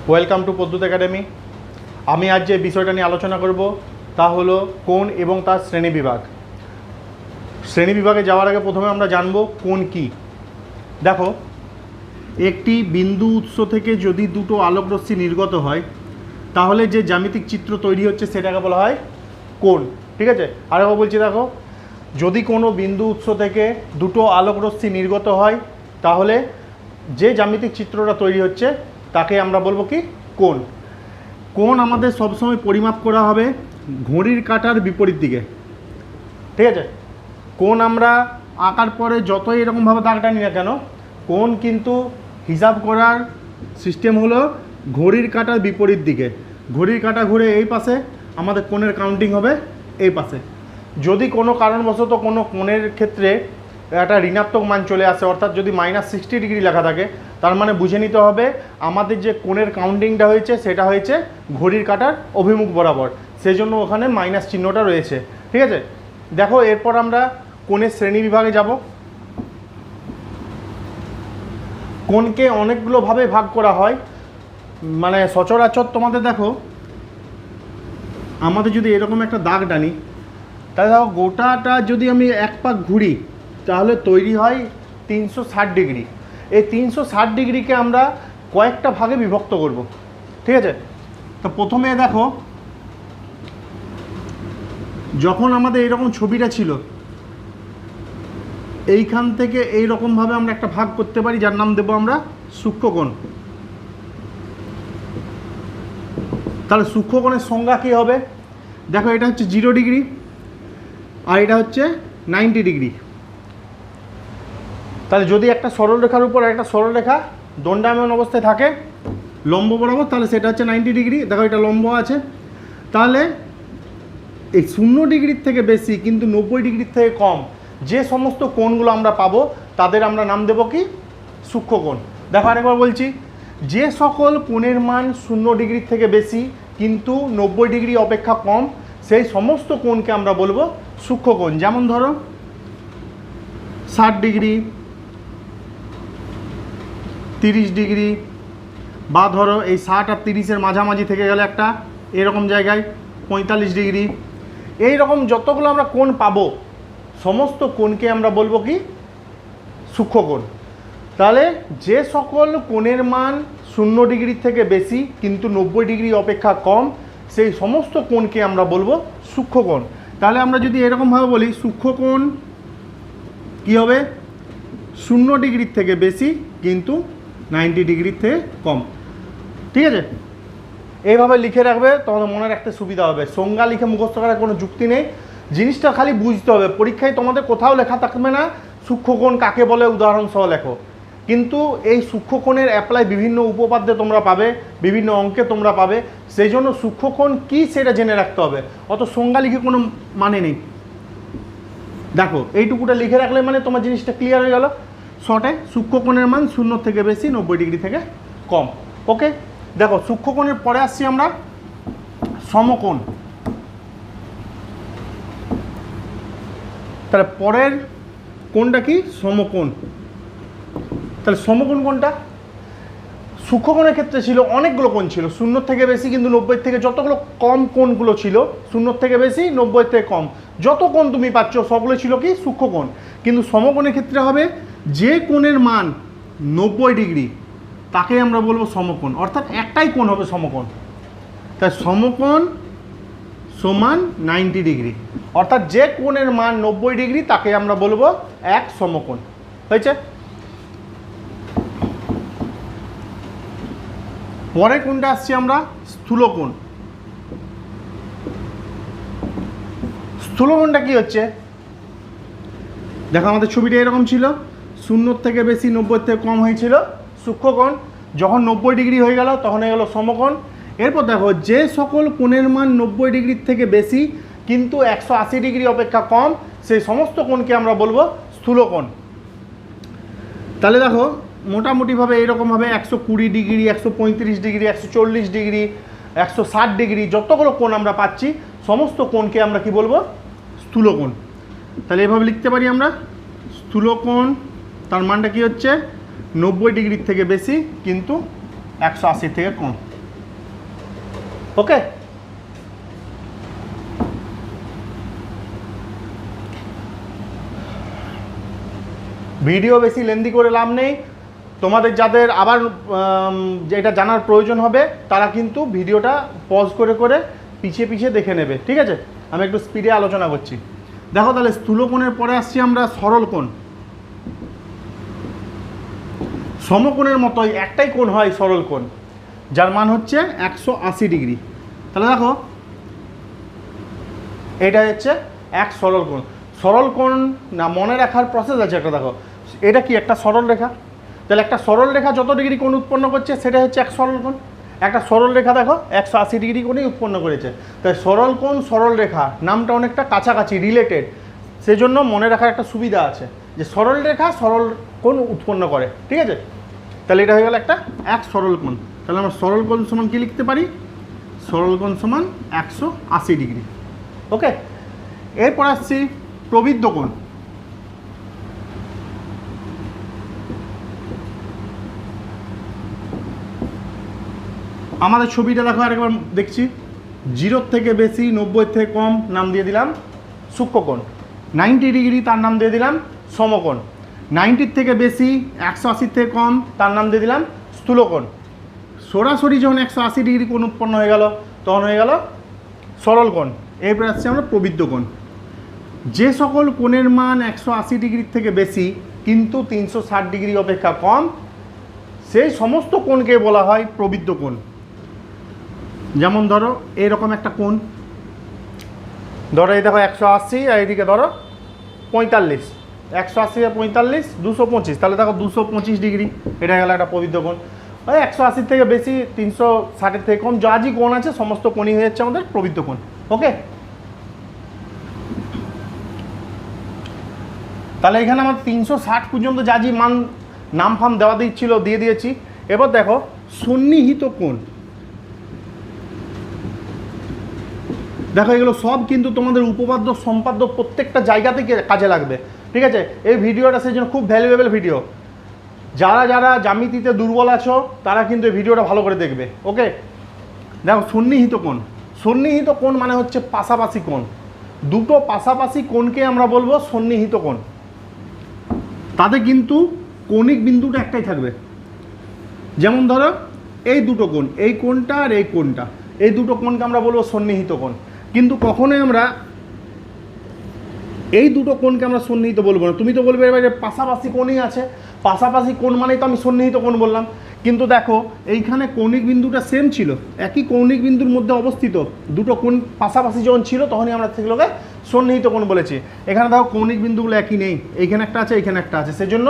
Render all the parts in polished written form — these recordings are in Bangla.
Welcome to পদ্মুত academy. আমি আজ যে বিষয়টা নিয়ে আলোচনা করব তা হলো কোণ এবং তার শ্রেণীবিভাগ। শ্রেণীবিভাগে যাওয়ার আগে প্রথমে আমরা জানব কোণ কি। দেখো, একটি বিন্দু উৎস থেকে যদি দুটো আলোকরশ্মি নির্গত হয় তাহলে যে জ্যামিতিক চিত্র তৈরি হচ্ছে সেটাকে বলা হয় কোণ। ঠিক আছে, আরেকবার বলছি, দেখো, যদি কোনো বিন্দু উৎস থেকে দুটো আলোকরশ্মি নির্গত হয় তাহলে যে জ্যামিতিক চিত্রটা তৈরি হচ্ছে তাকে আমরা বলবো কি কোণ। কোণ আমাদের সবসময় পরিমাপ করা হবে ঘড়ির কাঁটার বিপরীত দিকে। ঠিক আছে, কোণ আমরা আঁকার পরে যতই এরকমভাবে দাগ টানি না কেন, কোণ কিন্তু হিসাব করার সিস্টেম হলো ঘড়ির কাঁটার বিপরীত দিকে। ঘড়ির কাঁটা ঘুরে এই পাশে, আমাদের কোণের কাউন্টিং হবে এই পাশে। যদি কোনো কারণবশত কোনো কোণের ক্ষেত্রে একটা ঋণাত্মক মান চলে আসে, অর্থাৎ যদি -60 ডিগ্রি লেখা থাকে, তার মানে বুঝে নিতে হবে আমাদের যে কোণের কাউন্টিংটা হয়েছে সেটা হয়েছে ঘড়ির কাঁটার অভিমুখ বরাবর, সেই জন্য ওখানে মাইনাস চিহ্নটা রয়েছে। ঠিক আছে, দেখো, এরপর আমরা কোণের শ্রেণী বিভাগে যাব। কোণকে অনেকগুলোভাবে ভাগ করা হয়, মানে সচরাচর তোমাদের দেখো, আমাদের যদি এরকম একটা দাগ টানি, তাহলে দেখো গোটাটা যদি আমি এক পাক ঘুরি তাহলে তৈরি হয় 360 ডিগ্রি। এই 360 ডিগ্রিকে আমরা কয়েকটা ভাগে বিভক্ত করব। ঠিক আছে, তো প্রথমে দেখো, যখন আমাদের এইরকম ছবিটা ছিল, এইখান থেকে এই রকমভাবে আমরা একটা ভাগ করতে পারি, যার নাম দেবো আমরা সূক্ষ্মকোণ। তাহলে সূক্ষ্মকোণের সংজ্ঞা কী হবে? দেখো, এটা হচ্ছে 0 ডিগ্রি আর এটা হচ্ছে 90 ডিগ্রি। তাহলে যদি একটা সরলরেখার উপর একটা সরলরেখা দণ্ডায়মান অবস্থায় থাকে লম্ব বরাবর, তাহলে সেটা হচ্ছে 90 ডিগ্রি। দেখো, এটা লম্ব আছে। তাহলে এই 0 ডিগ্রির থেকে বেশি কিন্তু 90 ডিগ্রির থেকে কম যে সমস্ত কোণগুলো আমরা পাবো তাদের আমরা নাম দেবো কি সূক্ষ্মকোণ। দেখো, আরেকবার বলছি, যে সকল কোণের মান 0 ডিগ্রির থেকে বেশি কিন্তু 90 ডিগ্রি অপেক্ষা কম সেই সমস্ত কোণকে আমরা বলবো সূক্ষ্মকোণ। যেমন ধরো 60 ডিগ্রি, 30 ডিগ্রি, বা ধরো এই 60 আর 30-এর মাঝামাঝি থেকে গেলে একটা এরকম জায়গায় 45 ডিগ্রি। এই রকম যতগুলো আমরা কোণ পাবো সমস্ত কোণকে আমরা বলবো কি সূক্ষ্মকোণ। তাহলে যে সকল কোণের মান 0 ডিগ্রির থেকে বেশি কিন্তু 90 ডিগ্রি অপেক্ষা কম সেই সমস্ত কোণকে আমরা বলবো সূক্ষ্মকোণ। তাহলে আমরা যদি এরকমভাবে বলি, সূক্ষ্মকোণ কী হবে? 0 ডিগ্রির থেকে বেশি কিন্তু 90 ডিগ্রির থেকে কম। ঠিক আছে, এইভাবে লিখে রাখবে, তোমাদের মনে রাখতে সুবিধা হবে। সংজ্ঞা লিখে মুখস্থ করার কোনো যুক্তি নেই, জিনিসটা খালি বুঝতে হবে। পরীক্ষায় তোমাদের কোথাও লেখা থাকবে না সূক্ষ্মকোণ কাকে বলে উদাহরণ সহ লেখো, কিন্তু এই সূক্ষ্মকোণের অ্যাপ্লাই বিভিন্ন উপপাদ্যে তোমরা পাবে, বিভিন্ন অঙ্কে তোমরা পাবে। সেই জন্য সূক্ষ্মকোণ কী সেটা জেনে রাখতে হবে, অত সংজ্ঞা লিখে কোনো মানে নেই। দেখো, এইটুকুটা লিখে রাখলে মানে তোমার জিনিসটা ক্লিয়ার হয়ে গেল। শর্টে, সূক্ষ্মকোণের মান 0 থেকে বেশি 90 ডিগ্রি থেকে কম। ওকে, দেখো, সূক্ষ্মকোণের পরে আসছি আমরা সমকোণ। তাহলে পরের কোণটা কি? সমকোণ। তাহলে সমকোণ কোণটা? সূক্ষ্মকোণের ক্ষেত্রে ছিল অনেকগুলো কোণ ছিল, 0 থেকে বেশি কিন্তু 90 থেকে, যতগুলো কম কোণগুলো ছিল 0 থেকে বেশি 90 থেকে কম, যত কোণ তুমি পাচ্ছ সবগুলো ছিল কি সূক্ষ্মকোণ। কিন্তু সমকোণের ক্ষেত্রে হবে যে কোণের মান 90 ডিগ্রি তাকে আমরা বলবো সমকোণ, অর্থাৎ একটাই কোণ হবে সমকোণ। তাই সমকোণ সমান 90 ডিগ্রি, অর্থাৎ যে কোণের মান 90 ডিগ্রি তাকে আমরা বলবো এক সমকোণ। হয়েছে? পরে কোণটা আসছি আমরা স্থূলকোণ। স্থূলকোণটা কি হচ্ছে? দেখো, আমাদের ছবিটা এরকম ছিল, 0 থেকে বেশি 90 থেকে কম হয়েছিল সূক্ষ্মকোণ, যখন 90 ডিগ্রি হয়ে গেল তখন হয়ে গেল সমকোণ। এরপর দেখো, যে সকল কোণের মান 90 ডিগ্রির থেকে বেশি কিন্তু 180 ডিগ্রি অপেক্ষা কম সেই সমস্ত কোণকে আমরা বলবো স্থূলকোণ। তাহলে দেখো, মোটামুটিভাবে এইরকমভাবে 120 ডিগ্রি, 135 ডিগ্রি, 140 ডিগ্রি, 160 ডিগ্রি, যতগুলো কোণ আমরা পাচ্ছি সমস্ত কোণকে আমরা কি বলবো স্থূলকোণ। তাহলে এভাবে লিখতে পারি আমরা স্থূলকোণ, তার মানটা কি হচ্ছে 90 ডিগ্রির থেকে বেশি কিন্তু 180 থেকে কম। ওকে। ভিডিও বেশি লেন্দি করে লাভ নেই, তোমাদের যাদের আবার যেটা জানার প্রয়োজন হবে তারা কিন্তু ভিডিওটা পজ করে করে পিছিয়ে পিছিয়ে দেখে নেবে, ঠিক আছে। আমি একটু স্পিডে আলোচনা করছি। দেখো তাহলে স্থূলকোণের পরে আসছি আমরা সরল কোণ। সমকোণের মতোই একটাই কোণ হয় সরল কোণ, যার মান হচ্ছে 180 ডিগ্রি। তাহলে দেখো এটা হচ্ছে এক সরল কোণ। সরল কোণ না মনে রাখার প্রসেস আছে একটা। দেখো এটা কি একটা সরল রেখা, তাহলে একটা সরল রেখা যত ডিগ্রি কোণ উৎপন্ন করছে সেটা হচ্ছে এক সরল কোণ। একটা সরল রেখা দেখো 180 ডিগ্রি কোণই উৎপন্ন করেছে, তাই সরল কোণ সরল রেখা নামটা অনেকটা কাছাকাছি রিলেটেড, সেজন্য মনে রাখার একটা সুবিধা আছে যে সরল রেখা সরল কোণ উৎপন্ন করে, ঠিক আছে। তাহলে এটা হয়ে গেল একটা এক সরল কোণ। তাহলে আমরা সরল কোণ সমান কি লিখতে পারি? সরল কোণ সমান 180 ডিগ্রি। ওকে, এরপর আসছি প্রবৃদ্ধ কোণ। আমাদের ছবিটা দেখো আরেকবার দেখছি। 0 থেকে বেশি 90 থেকে কম নাম দিয়ে দিলাম সূক্ষ্মকোণ, 90 ডিগ্রি তার নাম দিয়ে দিলাম সমকোণ, 90 থেকে বেশি 180 থেকে কম তার নাম দিয়ে দিলাম স্থূলকোণ। সরাসরি যখন 180 ডিগ্রি কোণ উৎপন্ন হয়ে গেল তখন হয়ে গেল সরল কোণ। এরপর আসছে আমরা প্রবৃদ্ধ কোণ। যে সকল কোণের মান 180 ডিগ্রির থেকে বেশি কিন্তু 360 ডিগ্রি অপেক্ষা কম, সেই সমস্ত কোণকে বলা হয় প্রবৃদ্ধ কোণ। যেমন ধরো এইরকম একটা কোণ, ধরো এই দেখো 180 আর এইদিকে ধরো 45, 180 আর 45 225, তাহলে দেখো 225 ডিগ্রি, এটা গেল একটা প্রবৃদ্ধ কোণ। ওই 180 থেকে বেশি 360 থেকে কম যা যে কোণ আছে সমস্ত কোণই হয়ে যাচ্ছে আমাদের প্রবৃদ্ধ কোণ। ওকে, তাহলে এখানে আমার 360 পর্যন্ত যা যে মান নাম ফাম দেওয়া দিচ্ছিল দিয়ে দিয়েছি। এবার দেখো সন্নিহিত কোণ। দেখো এগুলো সব কিন্তু তোমাদের উপপাদ্য সম্পাদ্য প্রত্যেকটা জায়গাতে কাজে লাগবে, ঠিক আছে। এই ভিডিওটা সেই জন্য খুব ভ্যালুয়েবল ভিডিও। যারা যারা জ্যামিতিতে দুর্বল আছো তারা কিন্তু এই ভিডিওটা ভালো করে দেখবে। ওকে, দেখো সন্নিহিত কোণ। সন্নিহিত কোণ মানে হচ্ছে পাশাপাশি কোণ। দুটো পাশাপাশি কোণকে আমরা বলবো সন্নিহিত কোণ। তাতে কিন্তু কৌণিক বিন্দুটা একটাই থাকবে। যেমন ধরো এই দুটো কোণ, এই কোণটা আর এই কোণটা, এই দুটো কোণকে আমরা বলবো সন্নিহিত কোণ। কিন্তু কখনোই আমরা এই দুটো কোণকে আমরা সন্নিহিত বলবো না। তুমি তো বলবে এবারে পাশাপাশি কোণই আছে, পাশাপাশি কোণ মানেই তো আমি সন্নিহিত কোণ বললাম। কিন্তু দেখো এইখানে কৌণিক বিন্দুটা সেম ছিল, একই কৌণিক বিন্দুর মধ্যে অবস্থিত দুটো কোণ পাশাপাশি যখন ছিল তখনই আমরা সেগুলোকে সন্নিহিত কোণ বলেছি। এখানে দেখো কৌণিক বিন্দুগুলো একই নেই, এইখানে একটা আছে এইখানে একটা আছে, সেজন্য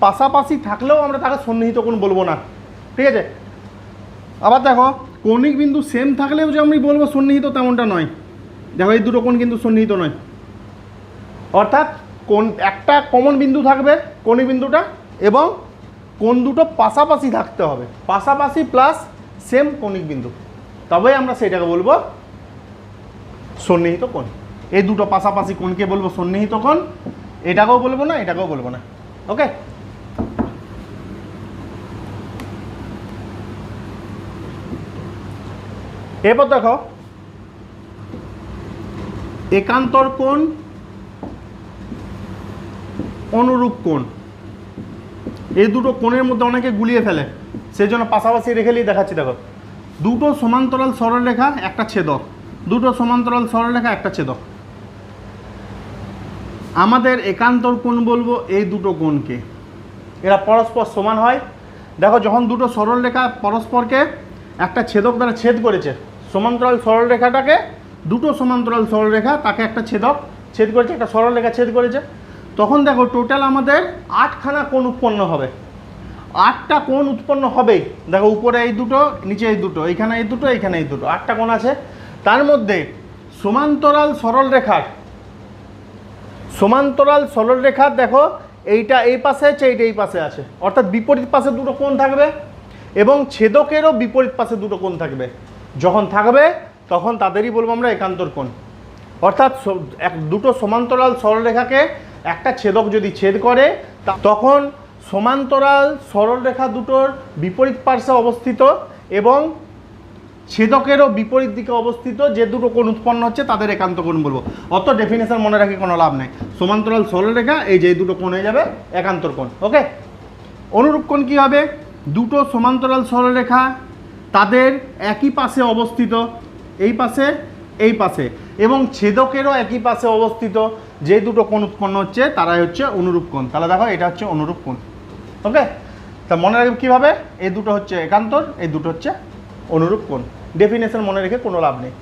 পাশাপাশি থাকলেও আমরা তাকে সন্নিহিত কোণ বলবো না, ঠিক আছে। আবার দেখো কৌণিক বিন্দু সেম থাকলেও যে আমি বলবো সন্নিহিত তেমনটা নয়। দেখো এই দুটো কোণ কিন্তু সন্নিহিত নয়, অর্থাৎ কোণ একটা কমন বিন্দু থাকবে কৌণিক বিন্দুটা, এবং কোণ দুটো পাশাপাশি থাকতে হবে, পাশাপাশি প্লাস সেম কৌণিক বিন্দু, তবে আমরা সেটাকে বলবো সন্নিহিত কোণ। এই দুটো পাশাপাশি কোণকে বলবো সন্নিহিত কোণ, এটাকেও বলবো না এটাকেও বলবো না। ওকে, এরপর দেখো একান্তর কোণ, অনুরূপ কোণ। এই দুটো কোণের মধ্যে অনেকে গুলিয়ে ফেলে, সেই জন্য পাশাপাশি রেখেলেই দেখাচ্ছি। দেখো দুটো সমান্তরাল সরলরেখা একটা ছেদক, দুটো সমান্তরাল সরলরেখা একটা ছেদক। আমাদের একান্তর কোণ বলবো এই দুটো কোণকে, এরা পরস্পর সমান হয়। দেখো যখন দুটো সরলরেখা পরস্পরকে একটা ছেদক দ্বারা ছেদ করেছে, সমান্তরাল সরলরেখাটাকে দুটো সমান্তরাল সরলরেখা তাকে একটা ছেদক ছেদ করেছে, একটা সরলরেখা ছেদ করেছে, তখন দেখো টোটাল আমাদের 8খানা কোণ উৎপন্ন হবে। 8টা কোণ উৎপন্ন হবেই। দেখো উপরে এই দুটো, নিচে এই দুটো, এইখানে এই দুটো, এইখানে এই দুটো, 8টা কোণ আছে। তার মধ্যে সমান্তরাল সরলরেখার দেখো এইটা এই পাশে আছে, এইটা এই পাশে আছে, অর্থাৎ বিপরীত পাশে দুটো কোণ থাকবে, এবং ছেদকেরও বিপরীত পাশে দুটো কোণ থাকবে। যখন থাকবে তখন তাদেরই বলবো আমরা একান্তর কোণ। অর্থাৎ দুটো সমান্তরাল সরলরেখাকে একটা ছেদক যদি ছেদ করে তখন সমান্তরাল সরলরেখা দুটোর বিপরীত পার্শ্বে অবস্থিত এবং ছেদকেরও বিপরীত দিকে অবস্থিত যে দুটো কোণ উৎপন্ন হচ্ছে তাদের একান্ত কোণ বলবো। অত ডেফিনেশন মনে রাখি কোনো লাভ নেই। সমান্তরাল সরলরেখা এই যে দুটো কোণ হয়ে যাবে একান্তর কোণ। ওকে, অনুরূপ কোণ কী হবে? দুটো সমান্তরাল সরলরেখা তাদের একই পাশে অবস্থিত, এই পাশে এই পাশে, এবং ছেদকেরও একই পাশে অবস্থিত যে দুটো কোণ উৎপন্ন হচ্ছে তারাই হচ্ছে অনুরূপ কোণ। তাহলে দেখো এটা হচ্ছে অনুরূপ কোণ। ওকে, তা মনে রাখবে কীভাবে? এই দুটো হচ্ছে একান্তর, এই দুটো হচ্ছে অনুরূপ কোণ। ডেফিনেশন মনে রেখে কোনো লাভ নেই।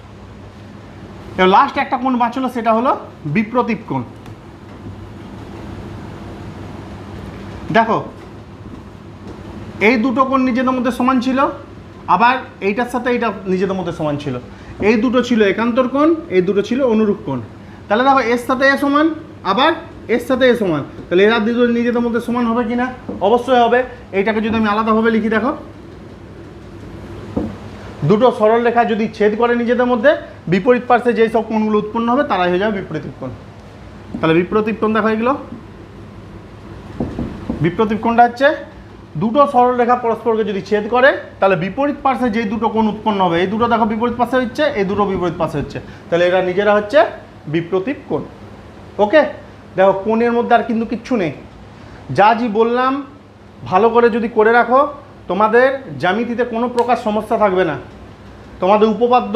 এবার লাস্ট একটা কোণ বাঁচলো, সেটা হলো বিপ্রতীপ কোণ। দেখো এই দুটো কোণ নিজেদের মধ্যে সমান ছিল, আবার এইটার সাথে এইটা নিজেদের মধ্যে সমান ছিল। এই দুটো ছিল একান্তর কোণ, এই দুটো ছিল অনুরূপ কোণ। তাহলে দেখো এর সাথে এ সমান, আবার এর সাথে এ সমান, তাহলে এরা দুটো নিজেদের মধ্যে সমান হবে কি না? অবশ্যই হবে। এইটাকে যদি আমি আলাদাভাবে লিখি, দেখো দুটো সরল রেখা যদি ছেদ করে নিজেদের মধ্যে, বিপরীত পার্শ্বে যেই সব কোণগুলো উৎপন্ন হবে তারাই হয়ে যাবে বিপ্রতীপ কোণ। তাহলে বিপ্রতীপ কোণ দেখা হয়ে গেল। বিপ্রতীপ কোণটা হচ্ছে দুটো সরল রেখা পরস্পরকে যদি ছেদ করে তাহলে বিপরীত পার্শ্বে যেই দুটো কোণ উৎপন্ন হবে, এই দুটো দেখো বিপরীত পাশে হচ্ছে, এই দুটো বিপরীত পাশে হচ্ছে, তাহলে এরা নিজেরা হচ্ছে বিপ্রতীপ কোণ। ওকে, দেখো কোণের মধ্যে আর কিন্তু কিচ্ছু নেই। যা বললাম ভালো করে যদি করে রাখো, তোমাদের জ্যামিতিতে কোনো প্রকার সমস্যা থাকবে না। তোমাদের উপপাদ্য,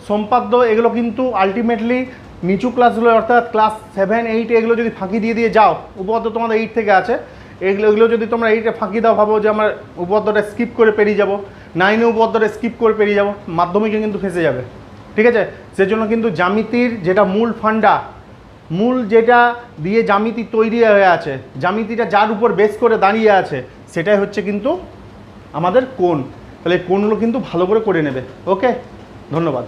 সম্পাদ্য এগুলো কিন্তু আলটিমেটলি নিচু ক্লাসগুলো অর্থাৎ ক্লাস 7, 8 এগুলো যদি ফাঁকি দিয়ে যাও, উপপাদ্য তোমাদের 8 থেকে আছে, এগুলো যদি তোমরা 8-এ ফাঁকি দাও, ভাবো যে আমার উপপাদ্যটা স্কিপ করে পেরিয়ে যাবো, 9-এ উপপাদ্যটা স্কিপ করে পেরিয়ে যাবো, মাধ্যমিকে কিন্তু ফেঁসে যাবে। ঠিক আছে, সেজন্য কিন্তু জ্যামিতির যেটা মূল ফান্ডা, মূল যেটা দিয়ে জ্যামিতি তৈরি হয়ে আছে, জ্যামিতিটা যার উপর বেস করে দাঁড়িয়ে আছে, সেটাই হচ্ছে কিন্তু আমাদের কোণ। তাহলে কোণগুলো কিন্তু ভালো করে নেবে। ওকে, ধন্যবাদ।